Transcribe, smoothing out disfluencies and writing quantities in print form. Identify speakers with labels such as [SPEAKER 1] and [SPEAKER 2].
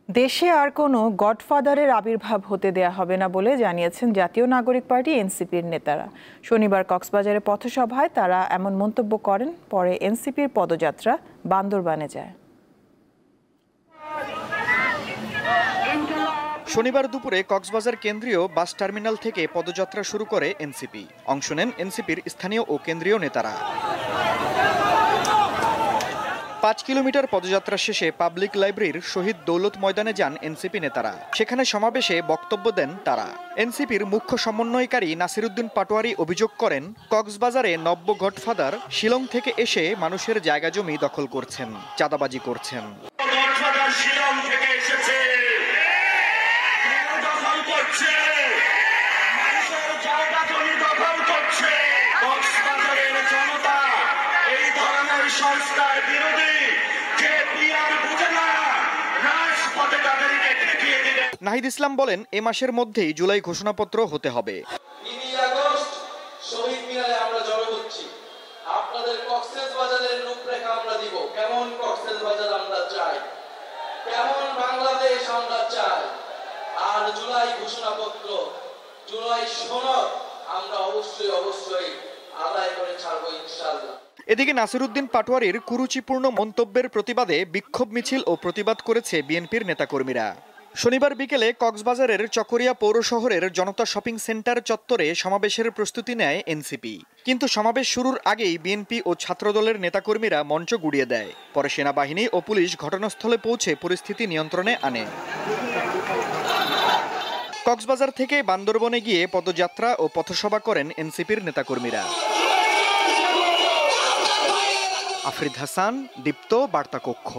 [SPEAKER 1] দেশে আর কোনো গডফাদারের আবির্ভাব হতে দেয়া হবে না বলে জানিয়েছেন জাতীয় নাগরিক পার্টি এনসিপির নেতারা। শনিবার কক্সবাজারে পথসভায় তারা এমন মন্তব্য করেন। পরে এনসিপির পদযাত্রা বান্দরবানে যায়।
[SPEAKER 2] শনিবার দুপুরে কক্সবাজার কেন্দ্রীয় বাস টার্মিনাল থেকে পদযাত্রা শুরু করে এনসিপি। অংশ নেন এনসিপির স্থানীয় ও কেন্দ্রীয় নেতারা। ৫ কিলোমিটার পদযাত্রা শেষে পাবলিক লাইব্রেরির শহীদ দৌলত ময়দানে যান এনসিপি নেতারা। সেখানে সমাবেশে বক্তব্য দেন তারা। এনসিপির মুখ্য সমন্বয়কারী নাসিরউদ্দিন পাটোয়ারি অভিযোগ করেন, কক্সবাজারে নব্য গডফাদার শিলং থেকে এসে মানুষের জায়গা জমি দখল করছেন, চাঁদাবাজি করছেন। নাহিদ ইসলাম বলেন, এ মাসের মধ্যেই জুলাই ঘোষণাপত্র হতে হবে।
[SPEAKER 3] আপনাদের কক্সবাজারের রূপরেখা আমরা দিব, কেমন কক্সবাজার আমরা চাই, কেমন বাংলাদেশ আমরা চাই। আর জুলাই ঘোষণাপত্র, জুলাই সনদ আমরা অবশ্যই আদায় করে ছাড়বো ইনশাআল্লাহ।
[SPEAKER 2] এদিকে নাসিরউদ্দিন পাটোয়ারির কুরুচিপূর্ণ মন্তব্যের প্রতিবাদে বিক্ষোভ মিছিল ও প্রতিবাদ করেছে বিএনপির নেতাকর্মীরা। শনিবার বিকেলে কক্সবাজারের চকরিয়া পৌর শহরের জনতা শপিং সেন্টার চত্বরে সমাবেশের প্রস্তুতি নেয় এনসিপি। কিন্তু সমাবেশ শুরুর আগেই বিএনপি ও ছাত্রদলের নেতাকর্মীরা মঞ্চ গুড়িয়ে দেয়। পরে সেনাবাহিনী ও পুলিশ ঘটনাস্থলে পৌঁছে পরিস্থিতি নিয়ন্ত্রণে আনে। কক্সবাজার থেকে বান্দরবনে গিয়ে পদযাত্রা ও পথসভা করেন এনসিপির নেতাকর্মীরা। আফরিদ হাসান, দীপ্ত, বার্তা কক্ষ।